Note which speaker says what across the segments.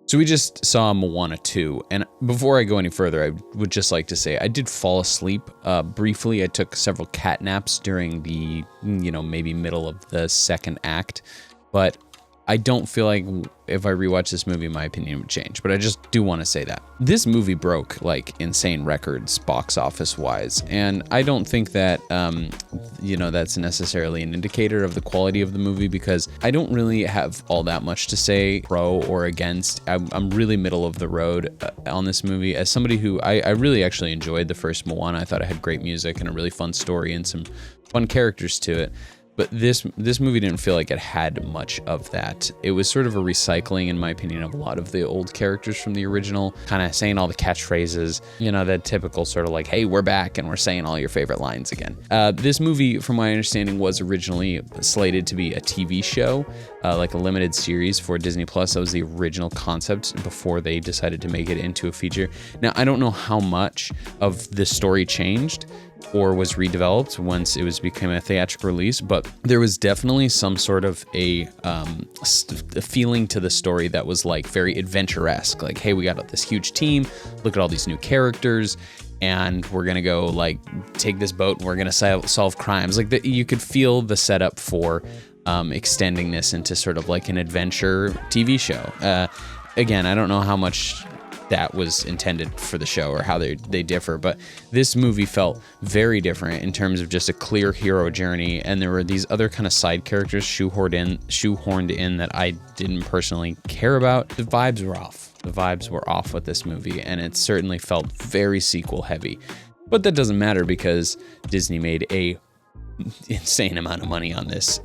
Speaker 1: So we just saw Moana 2, and before I go any further, I would just like to say I did fall asleep briefly. I took several cat naps during the, maybe middle of the second act, but I don't feel like if I rewatch this movie, my opinion would change, but I just do want to say that. This movie broke like insane records box office wise, and I don't think that, that's necessarily an indicator of the quality of the movie, because I don't really have all that much to say pro or against. I'm really middle of the road on this movie. As somebody who, I really actually enjoyed the first Moana. I thought it had great music and a really fun story and some fun characters to it. But this movie didn't feel like it had much of that. It was sort of a recycling, in my opinion, of a lot of the old characters from the original, kind of saying all the catchphrases, that typical sort of like, hey, we're back and we're saying all your favorite lines again. This movie, from my understanding, was originally slated to be a TV show, like a limited series for Disney Plus. That was the original concept before they decided to make it into a feature. Now, I don't know how much of the story changed or was redeveloped once it became a theatrical release, but there was definitely some sort of a feeling to the story that was like very adventure-esque. Like, hey, we got this huge team, look at all these new characters, and we're gonna go like take this boat and we're gonna solve crimes. Like you could feel the setup for extending this into sort of like an adventure TV show. Again, I don't know how much that was intended for the show or how they differ, but this movie felt very different in terms of just a clear hero journey, and there were these other kind of side characters shoehorned in that I didn't personally care about. The vibes were off with this movie, and it certainly felt very sequel heavy, but that doesn't matter because Disney made a insane amount of money on this.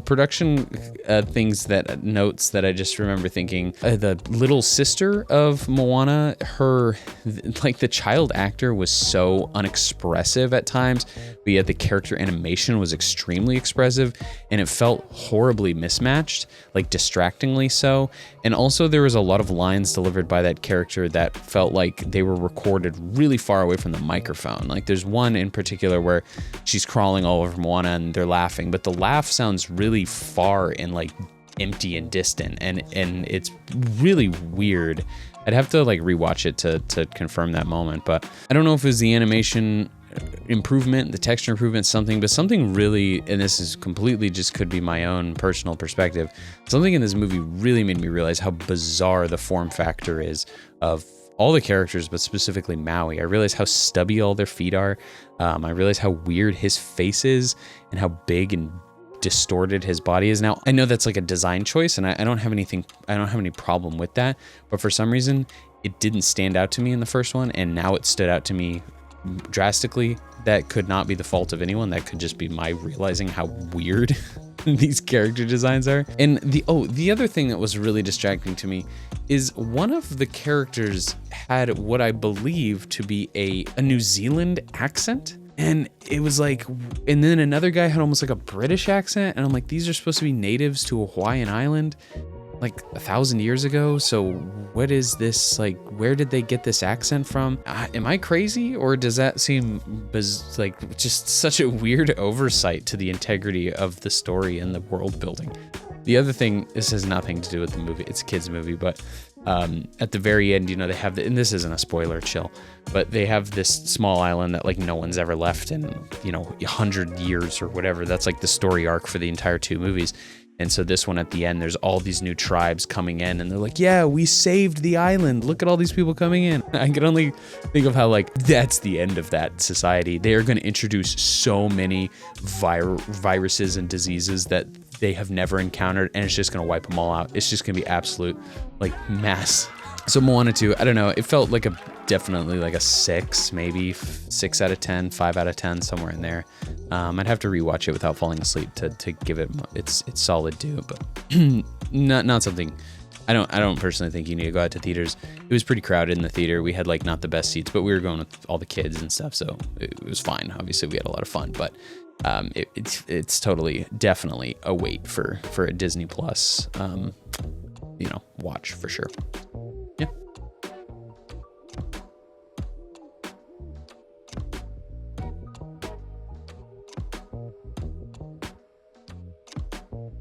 Speaker 1: Production notes that I just remember thinking, the little sister of Moana, the child actor was so unexpressive at times, but yet the character animation was extremely expressive, and it felt horribly mismatched, like distractingly so. And also there was a lot of lines delivered by that character that felt like they were recorded really far away from the microphone. Like there's one in particular where she's crawling all over Moana and they're laughing, but the laugh sounds really far and like empty and distant, and it's really weird. I'd have to like rewatch it to confirm that moment, but I don't know if it was the animation improvement, the texture improvement, but something really, and this is completely just could be my own personal perspective, something in this movie really made me realize how bizarre the form factor is of all the characters, but specifically Maui. I realized how stubby all their feet are. I realized how weird his face is and how big and distorted his body is. Now, I know that's like a design choice, and I don't have any problem with that, but for some reason, it didn't stand out to me in the first one, and now it stood out to me drastically. That could not be the fault of anyone. That could just be my realizing how weird these character designs are. And the other thing that was really distracting to me is one of the characters had what I believe to be a New Zealand accent. And it was like, and then another guy had almost like a British accent. And I'm like, these are supposed to be natives to a Hawaiian island like 1,000 years ago. So what is this? Like, where did they get this accent from? Am I crazy? Or does that seem like just such a weird oversight to the integrity of the story and the world building? The other thing, this has nothing to do with the movie. It's a kid's movie, but at the very end, they have and this isn't a spoiler, chill, but they have this small island that like no one's ever left in, 100 years or whatever. That's like the story arc for the entire 2 movies. And so this one at the end, there's all these new tribes coming in, and they're like, yeah, we saved the island. Look at all these people coming in. I can only think of how like that's the end of that society. They are going to introduce so many viruses and diseases that they have never encountered, and it's just going to wipe them all out. It's just going to be absolute like mass. So Moana 2, I don't know. It felt like definitely like a 6, maybe 6 out of 10, 5 out of 10, somewhere in there. I'd have to rewatch it without falling asleep to give it its solid due, but not something. I don't personally think you need to go out to theaters. It was pretty crowded in the theater. We had like not the best seats, but we were going with all the kids and stuff, so it was fine. Obviously, we had a lot of fun, but it's definitely a wait for a Disney Plus watch for sure.